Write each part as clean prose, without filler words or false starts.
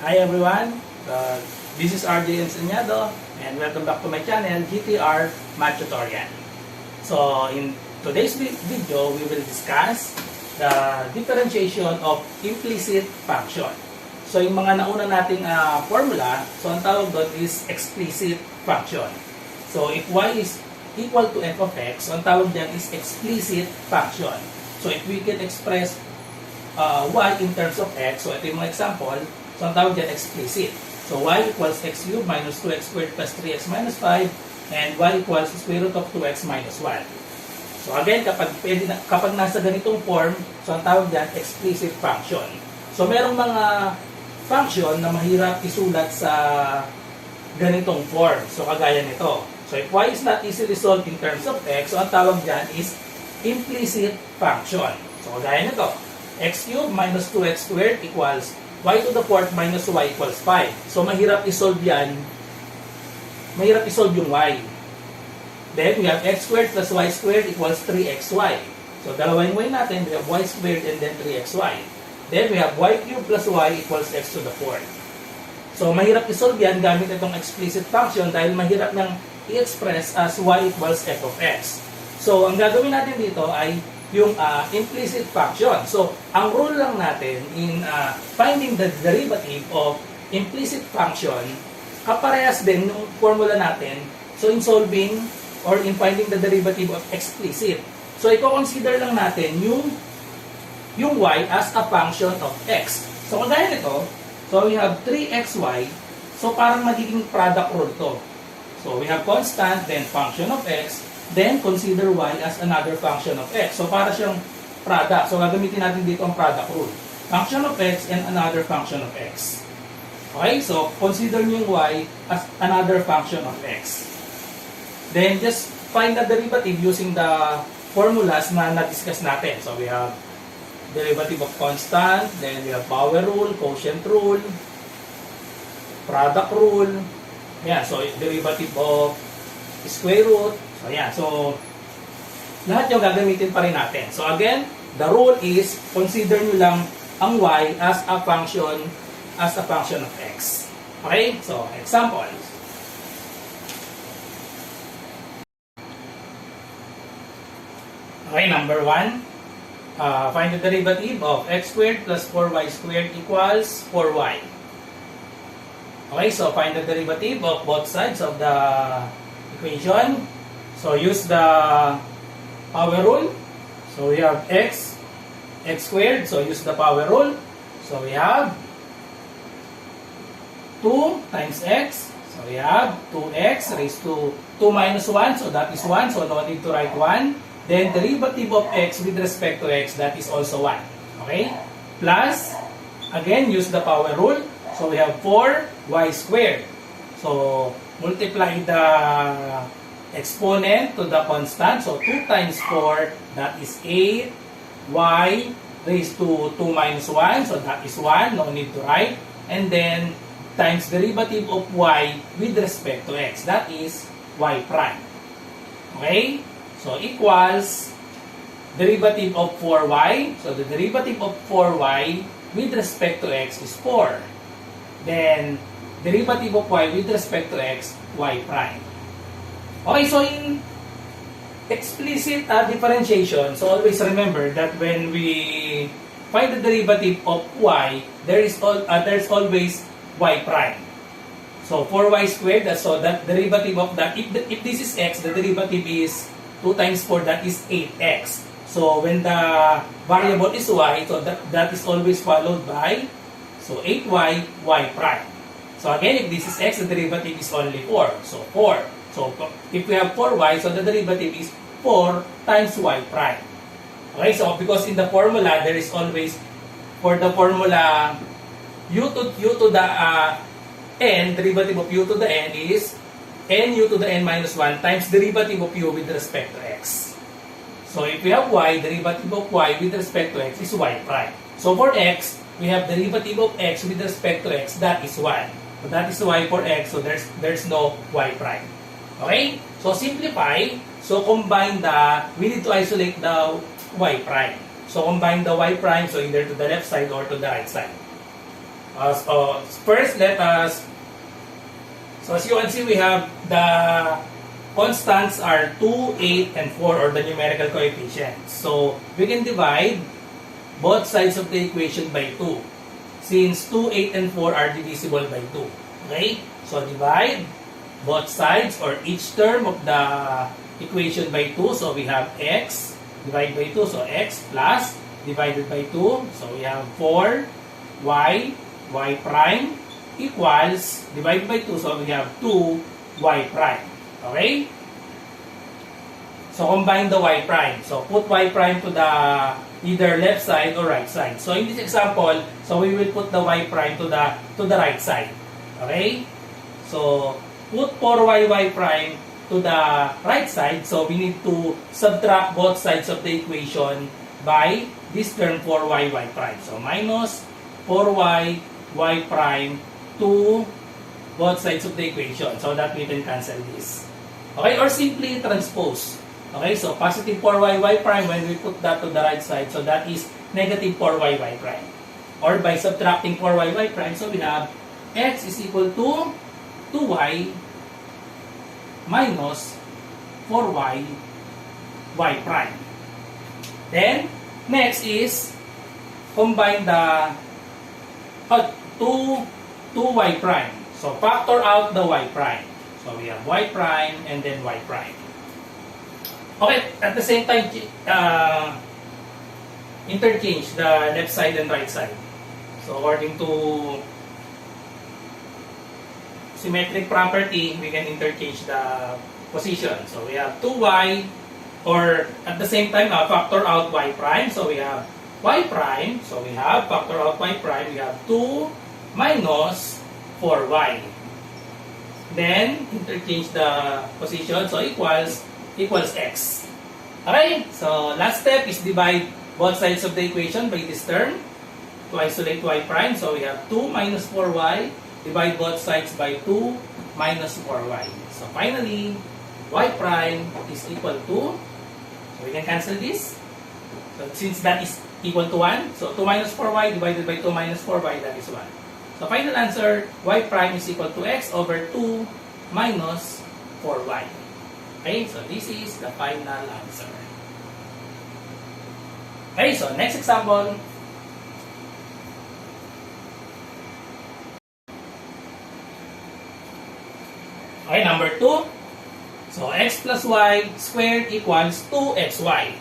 Hi everyone, this is RJ Enseñado and welcome back to my channel, GTR Math Tutorial. So in today's video, we will discuss the differentiation of implicit function. So yung mga nauna nating formula, so ang tawag doon is explicit function. So if y is equal to f of x, so ang tawag diyan is explicit function. So if we can express y in terms of x, so ito yung mga example, so ang tawag dyan explicit. So y equals x cubed minus 2x squared plus 3x minus 5 and y equals square root of 2x minus 1. So again, kapag nasa ganitong form, so ang tawag dyan explicit function. So merong mga function na mahirap isulat sa ganitong form. So kagaya nito. So if y is not easily solved in terms of x, so ang tawag dyan is implicit function. So kagaya nito. X cubed minus 2x squared equals y to the fourth minus y equals 5. So, mahirap isolve yan. Mahirap isolve yung y. Then, we have x squared plus y squared equals 3xy. So, dalawang y natin, we have y squared and then 3xy. Then, we have y cubed plus y equals x to the fourth. So, mahirap isolve yan gamit itong explicit function dahil mahirap nang i-express as y equals f of x. So, ang gagawin natin dito ay yung implicit function. So, ang rule lang natin in finding the derivative of implicit function, kaparehas din yung formula natin. So, in solving or in finding the derivative of explicit. So, i-consider lang natin yung y as a function of x. So, kagaya nito, so we have 3xy. So, parang magiging product rule to. So, we have constant, then function of x, then consider y as another function of x. So, para siyang product. So, gagamitin natin dito ang product rule. Function of x and another function of x. Okay? So, consider nyo yung y as another function of x. Then, just find the derivative using the formulas na na-discuss natin. So, we have derivative of constant, then we have power rule, quotient rule, product rule. Yeah, so, derivative of square root. So, yan. So, lahat yung gagamitin pa rin natin. So, again, the rule is consider nyo lang ang y as a function of x. Okay? So, example. Okay, number 1. Find the derivative of x squared plus 4y squared equals 4y. Okay, so find the derivative of both sides of the equation. So, use the power rule. So, we have x squared. So, use the power rule. So, we have 2 times x. So, we have 2x raised to 2 minus 1. So, that is 1. So, no need to write 1. Then, derivative of x with respect to x, that is also 1. Okay? Plus, again, use the power rule. So, we have 4y squared. So, multiply the exponent to the constant. So, 2 times 4, that is 8. Y raised to 2 minus 1. So, that is 1. No need to write. And then, times derivative of y with respect to x. That is y prime. Okay? So, equals derivative of 4y. So, the derivative of 4y with respect to x is 4. Then, derivative of y with respect to x, y prime. Okay, so in explicit differentiation, so always remember that when we find the derivative of y, there's always y prime. So 4y squared, so that derivative of that, if this is x, the derivative is 2 times 4, that is 8x. So when the variable is y, so that is always followed by, so 8y, y prime. So again, if this is x, the derivative is only 4. So 4. So, if we have 4y, so the derivative is 4 times y prime. Okay, so because in the formula, there is always, for the formula, u to the n, derivative of u to the n is nu to the n minus 1 times derivative of u with respect to x. So, if we have y, derivative of y with respect to x is y prime. So, for x, we have derivative of x with respect to x, that is 1. So, that is y for x, so there's no y prime. Okay? So, simplify. So, combine we need to isolate the y prime. So, combine the y prime, so either to the left side or to the right side. First, let us, so as you can see, we have the constants are 2, 8, and 4, or the numerical coefficients. So, we can divide both sides of the equation by 2. Since 2, 8, and 4 are divisible by 2. Okay? So, divide both sides or each term of the equation by 2. So, we have x divided by 2. So, x plus divided by 2. So, we have 4, y prime equals, divided by 2, so we have 2y prime. Okay? So, combine the y prime. So, put y prime to the either left side or right side. So, in this example, so we will put the y prime to the right side. Okay? So, put 4y prime to the right side. So, we need to subtract both sides of the equation by this term 4y prime. So, minus 4y prime to both sides of the equation so that we can cancel this. Okay, or simply transpose. Okay, so positive 4y prime when we put that to the right side, so that is negative 4y prime. Or by subtracting 4y prime, so we have x is equal to 2y minus 4y prime. Then, next is combine the 2y prime. So, factor out the y prime. So, we have y prime and then y prime. Okay, at the same time, interchange the left side and right side. So, according to symmetric property, we can interchange the position. So, we have 2y, or at the same time, factor out y prime. So, we have y prime. So, we have factor out y prime. We have 2 minus 4y. Then, interchange the position. So, equals x. Okay? So, last step is divide both sides of the equation by this term to isolate y prime. So, we have 2 minus 4y. Divide both sides by 2 minus 4y. So, finally, y prime is equal to, so we can cancel this. So, since that is equal to 1, so 2 minus 4y divided by 2 minus 4y, that is 1. So, final answer, y prime is equal to x over 2 minus 4y. Okay, so this is the final answer. Okay, so next example. Okay, number 2. So, x plus y squared equals 2xy.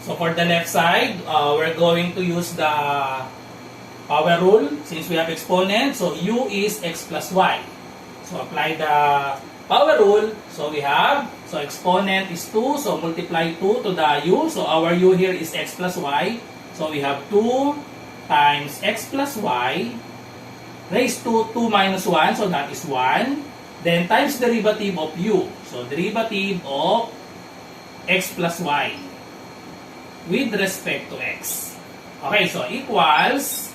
So, for the left side, we're going to use the power rule since we have exponent. So, u is x plus y. So, apply the power rule. So, we have, so exponent is 2. So, multiply 2 to the u. So, our u here is x plus y. So, we have 2 times x plus y raised to 2 minus 1. So, that is 1. Then, times derivative of u. So, derivative of x plus y with respect to x. Okay, so equals,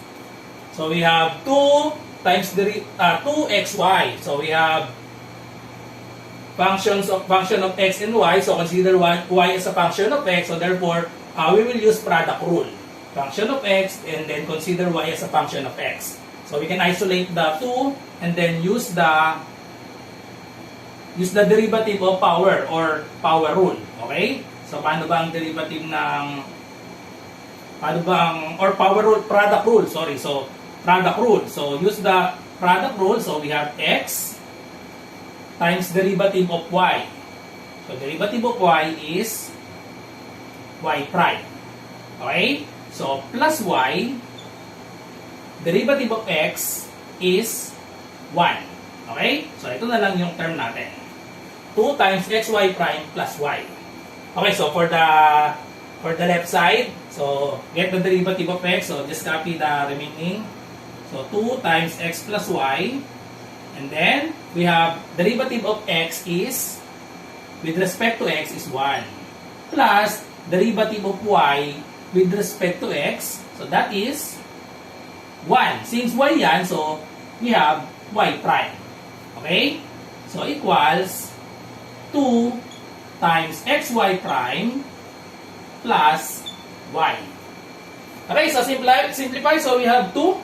so we have 2 times 2xy. So, we have function of x and y. So, consider y as a function of x. So, therefore, we will use product rule. Function of x and then consider y as a function of x. So, we can isolate the 2 and then use the derivative of power or power rule. Okay? So, paano ba ang derivative ng, or power rule, product rule, sorry. So, product rule. So, use the product rule. So, we have x times derivative of y. So, derivative of y is y prime. Okay? So, plus y, derivative of x is 1. Okay? So, ito na lang yung term natin. 2 times xy prime plus y. Okay, so for the left side, so get the derivative of x. So just copy the remaining. So 2 times x plus y. And then we have derivative of x is, with respect to x is 1. Plus derivative of y with respect to x. So that is 1. Since y yan, so we have y prime. Okay? So equals 2 times xy prime plus y. Okay, so simplify. So we have 2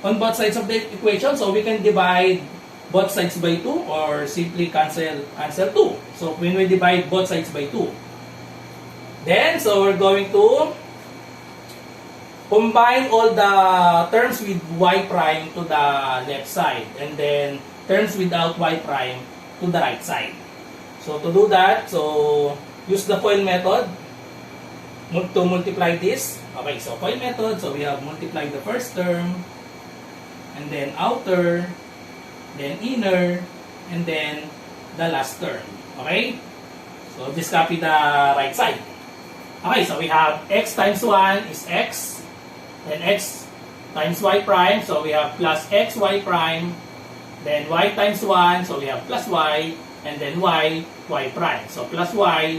on both sides of the equation. So we can divide both sides by 2 or simply cancel 2. So when we divide both sides by 2, then so we're going to combine all the terms with y prime to the left side and then terms without y prime to the right side. So to do that, so use the FOIL method to multiply this. Okay, so FOIL method, so we have multiply the first term and then outer, then inner, and then the last term. Okay? So just copy the right side. Okay, so we have x times 1 is x, then x times y prime, so we have plus xy prime, then y times 1, so we have plus y, and then y prime. So plus y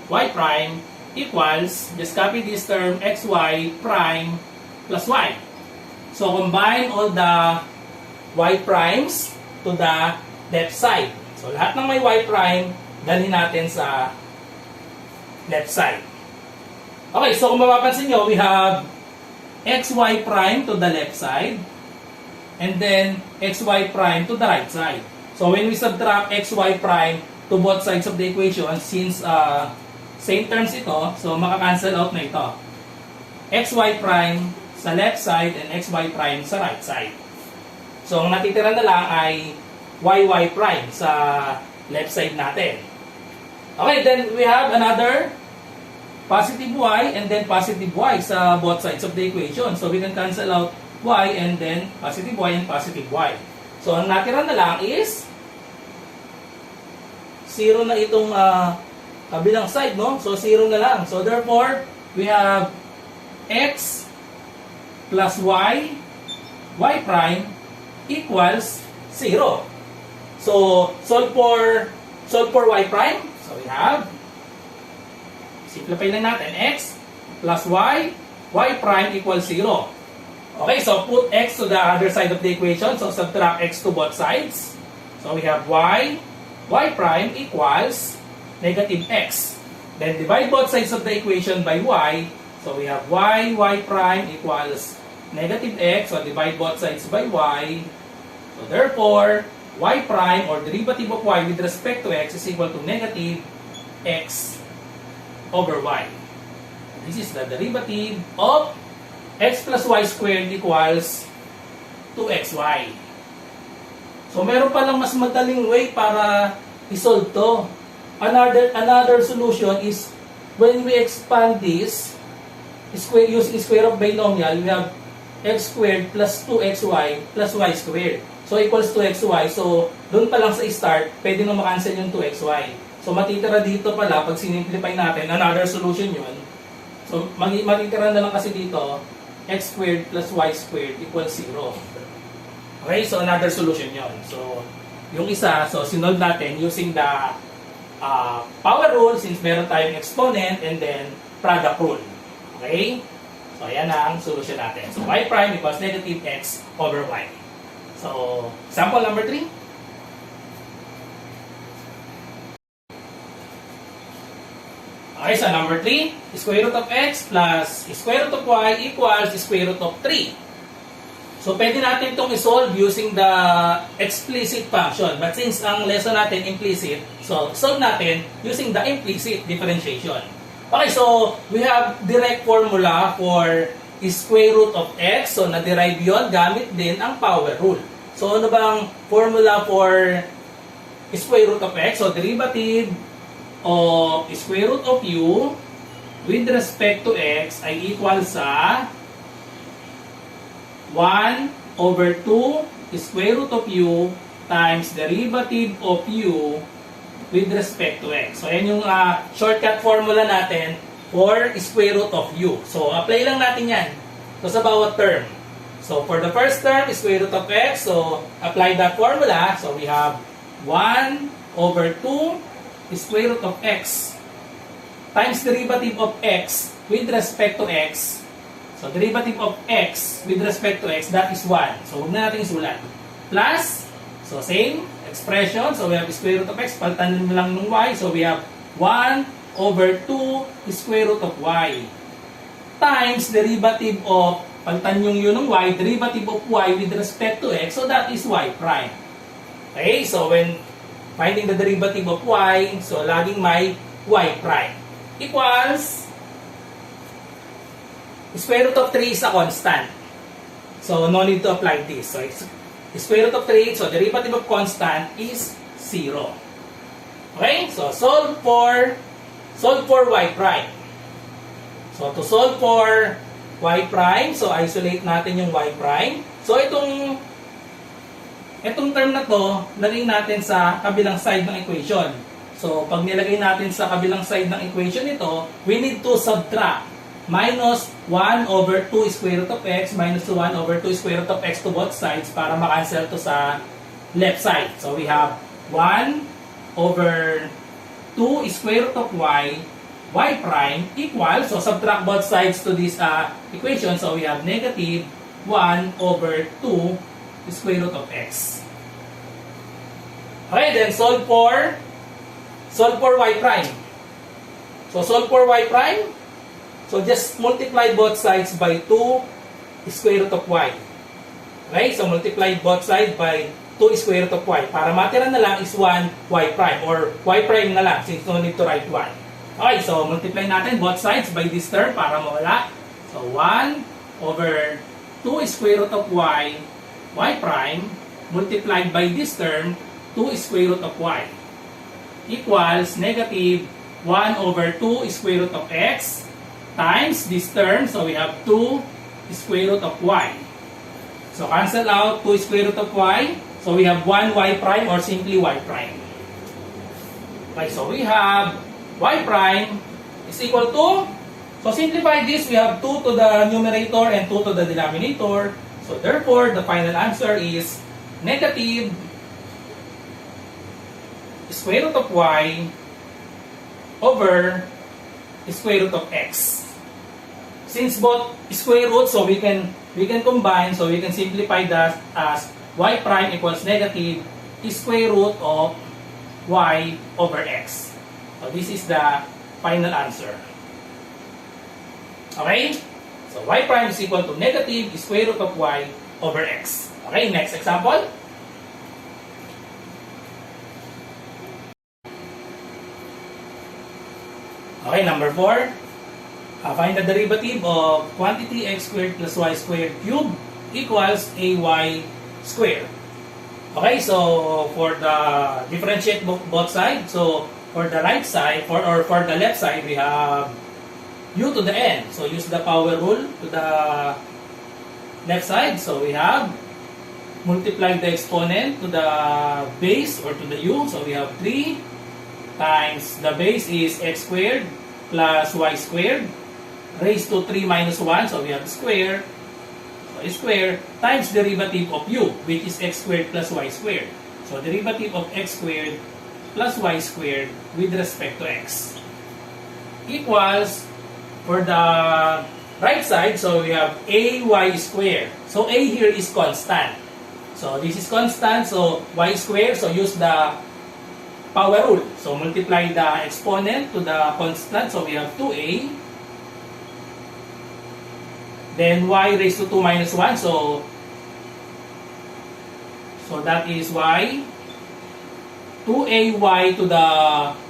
prime equals, just copy this term, xy prime plus y. So combine all the y primes to the left side. So lahat ng may y prime, dalhin natin sa left side. Okay, so kung mapapansin nyo, we have xy prime to the left side and then xy prime to the right side. So when we subtract xy prime to both sides of the equation, since same terms ito, so makakancel out na ito. Xy prime sa left side and xy prime sa right side. So ang natitira na lang ay yy prime sa left side natin. Okay, then we have another positive y and then positive y sa both sides of the equation. So we can cancel out y and then positive y and positive y. So ang natira na lang is 0 na itong kabilang side, no? So 0 na lang. So therefore, we have x plus y prime equals 0. So solve for y prime. So we have, simplify lang natin, x plus y prime equals 0. Okay, so put x to the other side of the equation. So subtract x to both sides. So we have y prime equals negative x. Then divide both sides of the equation by y. So we have y prime equals negative x. So divide both sides by y. So therefore, y prime or derivative of y with respect to x is equal to negative x over y. This is the derivative of x plus y squared equals 2xy. So meron palang mas madaling way para isolve to. Another solution is when we expand this using square of binomial, we have x squared plus 2xy plus y squared. So equals 2xy. So doon pa lang sa start, pwede na makancel yung 2xy. So matitira dito pala, pag sinimplify natin, another solution yun. So matitira na lang kasi dito, x squared plus y squared equals 0. Okay, so another solution yun. So yung isa, so sinolve natin using the power rule since meron tayong exponent and then product rule. Okay? So ayan ang solution natin. So y prime equals negative x over y. So example number 3. Okay, so number 3, square root of x plus square root of y equals square root of 3. So pwede natin itong isolve using the explicit function. But since ang lesson natin implicit, so solve natin using the implicit differentiation. Okay, so we have direct formula for square root of x. So na-derive yun gamit din ang power rule. So ano bang formula for square root of x? So derivative of square root of u with respect to x ay equal sa 1 over 2 square root of u times derivative of u with respect to x. So, yan yung shortcut formula natin for square root of u. So, apply lang natin yan. So, sa bawat term. So, for the first term, square root of x. So, apply that formula. So, we have 1 over 2 square root of x times derivative of x with respect to x. So, derivative of x with respect to x, that is 1. So, huwag na natin isulat. Plus, so same expression. So, we have square root of x, palitan lang ng y. So, we have 1 over 2 square root of y times derivative of palitan yung u ng y, derivative of y with respect to x, so that is y prime. Okay, so when finding the derivative of y, so laging may y prime equals square root of 3 is a constant. So no need to apply this. So it's square root of 3, so derivative of constant is 0. Okay, so solve for y prime. So to solve for y prime, so isolate natin yung y prime. So itong term na to, lagay natin sa kabilang side ng equation. So pag nilagay natin sa kabilang side ng equation ito, we need to subtract minus 1 over 2 square root of x minus 1 over 2 square root of x to both sides para makancel to sa left side. So we have 1 over 2 square root of y prime equals, so subtract both sides to this equation, so we have negative 1 over 2 square root of x. Okay, then solve for y prime. So solve for y prime, so just multiply both sides by 2 square root of y. Okay, so multiply both sides by 2 square root of y. Para matira na lang is 1 y prime, or y prime na lang since no need to write 1. Okay, so multiply natin both sides by this term para mawala. So 1 over 2 square root of y prime multiplied by this term 2 square root of y equals negative 1 over 2 square root of x times this term, so we have 2 square root of y. So cancel out 2 square root of y, so we have 1 y prime or simply y prime. Okay, so we have y prime is equal to, so simplify this, we have 2 to the numerator and 2 to the denominator. So therefore, the final answer is negative square root of y over square root of x. Since both square root, so we can combine, so we can simplify that as y prime equals negative square root of y over x. So this is the final answer. Okay? So y prime is equal to negative square root of y over x. Okay, next example. Okay, number 4. Find the derivative of quantity x squared plus y squared cubed equals ay squared. Okay, so for the differentiate both sides, so for the right side, for the left side, we have u to the n. So use the power rule to the left side. So we have multiply the exponent to the base or to the u. So we have 3 times the base is x squared plus y squared raised to 3 minus 1. So we have square. So square times derivative of u, which is x squared plus y squared. So derivative of x squared plus y squared with respect to x equals, for the right side, so we have ay squared. So a here is constant. So this is constant, so y squared, so use the power rule. So multiply the exponent to the constant, so we have 2a. Then y raised to 2 minus 1, so that is y. 2ay to the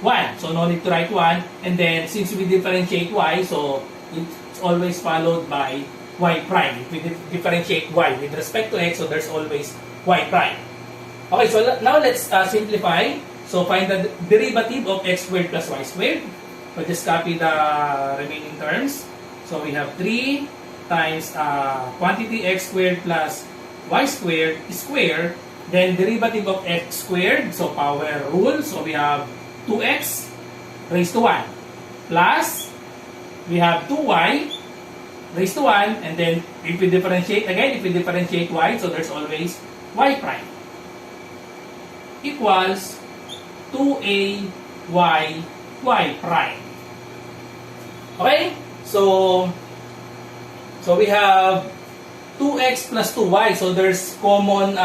1. So no need to write 1. And then since we differentiate y, so it's always followed by y prime. If we differentiate y with respect to x, so there's always y prime. Okay, so now let's simplify. So find the derivative of x squared plus y squared. So just copy the remaining terms. So we have 3 times quantity x squared plus y squared square. Then derivative of x squared, so power rule, so we have 2x raised to 1 plus we have 2y raised to 1, and then if we differentiate y, so there's always y prime equals 2ay y prime. Okay, so we have 2x plus 2y, so there's common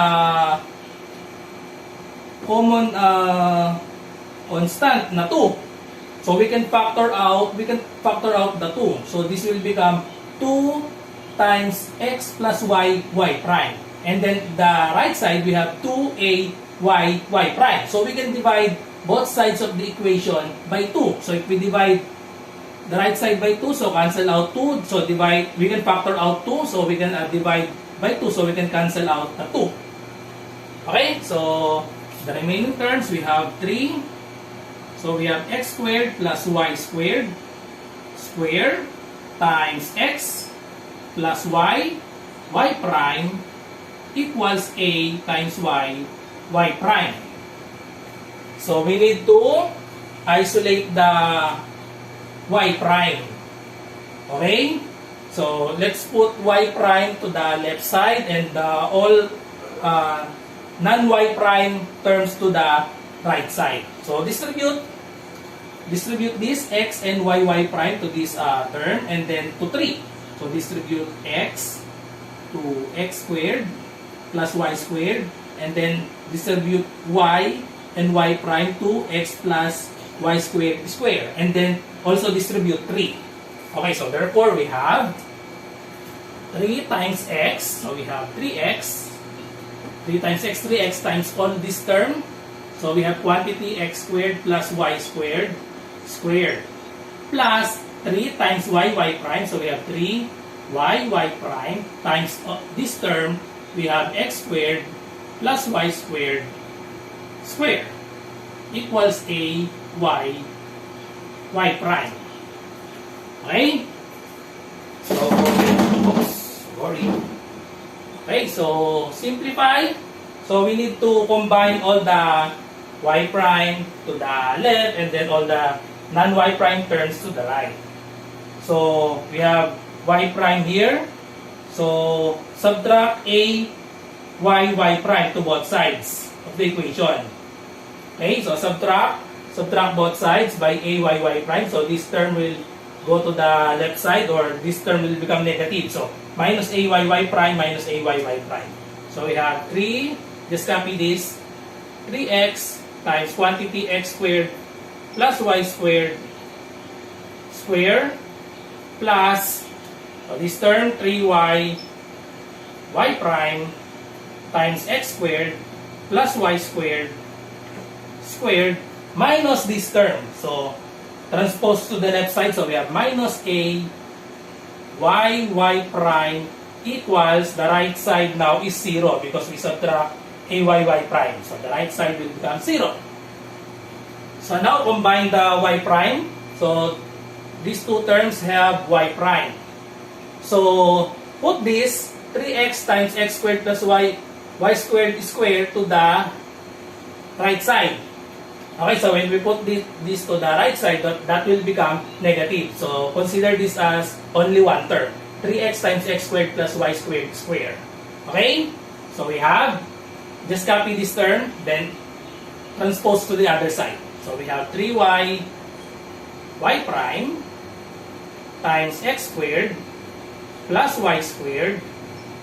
constant na 2. So we can factor out the 2. So this will become 2 times x plus y, y prime. And then the right side, we have 2a, y, y prime. So we can divide both sides of the equation by 2. So if we divide the right side by 2, so cancel out 2. So divide, we can factor out 2. So we can divide by 2. So we can cancel out the 2. Okay, so the remaining terms, we have 3. So we have x squared plus y squared square times x plus y, y prime equals a times y, y prime. So we need to isolate the y prime. Okay? So let's put y prime to the left side and all non-y prime terms to the right side. So distribute this x and y prime to this term and then to 3. So distribute x to x squared plus y squared and then distribute y and y prime to x plus y squared square and then also distribute 3. Okay, so therefore we have 3 times x. So we have 3x. 3 times x, 3x times all this term. So we have quantity x squared plus y squared squared plus 3 times y prime. So we have 3 y prime times this term. We have x squared plus y squared square equals a y prime. Okay? So, oops, sorry. Okay, so simplify. So we need to combine all the y prime to the left and then all the non-y prime terms to the right. So we have y prime here. So subtract a y prime to both sides of the equation. Okay, so subtract both sides by a y prime. So this term will go to the left side or this term will become negative. So minus a y prime minus a y prime. So we have 3, just copy this, 3x times quantity x squared plus y squared square plus this term 3y y prime times x squared plus y squared squared minus this term. So transpose to the left side. So we have minus a y prime equals the right side now is 0 because we subtract a y prime. So the right side will become 0. So now combine the y prime. So these two terms have y prime. So put this 3x times x squared plus y squared square to the right side. Okay, so when we put this to the right side, that will become negative. So consider this as only one term. 3x times x squared plus y squared square. Okay? So we have, just copy this term, then transpose to the other side. So we have 3y y prime times x squared plus y squared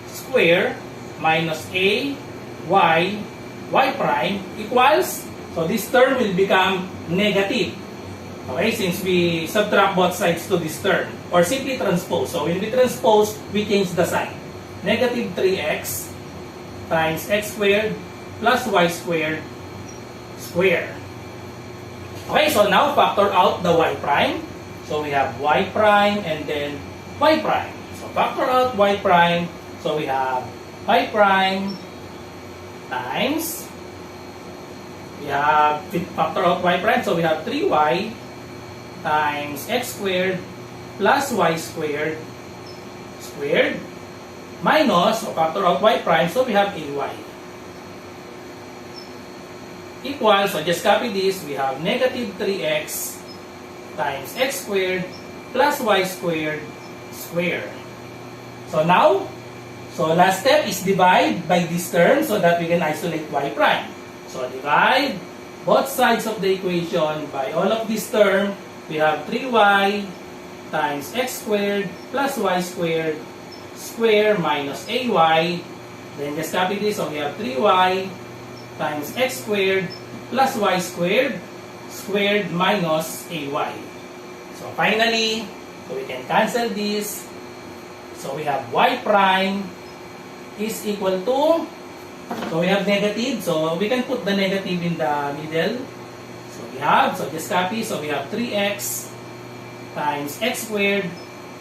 square minus a y prime equals, so this term will become negative. Okay, since we subtract both sides to this term, or simply transpose. So when we transpose, we change the sign. Negative 3x times x squared plus y squared square. Okay, so now factor out the y prime. So we have y prime and then y prime. So factor out y prime. So we have y prime times, we have factor out y prime. So we have 3y times x squared plus y squared squared minus, so factor out y prime. So we have ay equals, so just copy this, we have negative 3x times x squared plus y squared square. So now, so last step is divide by this term so that we can isolate y prime. So divide both sides of the equation by all of this term. We have 3y times x squared plus y squared square minus ay. Then just copy this, so we have 3y times x squared plus y squared squared minus ay. So finally, so we can cancel this. So we have y prime is equal to, so we have negative, so we can put the negative in the middle. So we have, so just copy, so we have 3x times x squared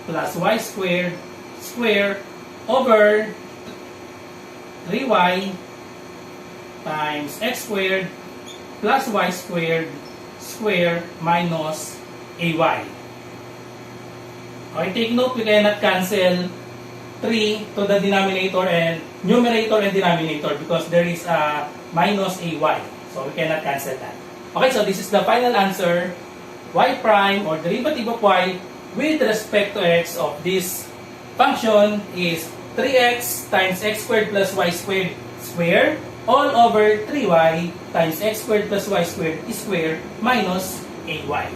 plus y squared square over 3y times x squared plus y squared square minus ay. Okay, take note, we cannot cancel 3 to the denominator and numerator and denominator because there is a minus ay. So we cannot cancel that. Okay, so this is the final answer. Y prime or derivative of y with respect to x of this function is 3x times x squared plus y squared square all over 3y times x squared plus y squared square minus ay.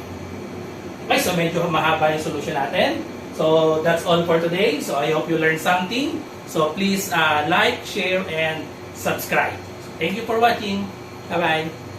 Okay, so medyo mahaba yung solution natin. So that's all for today. So I hope you learned something. So please like, share, and subscribe. Thank you for watching. Bye-bye.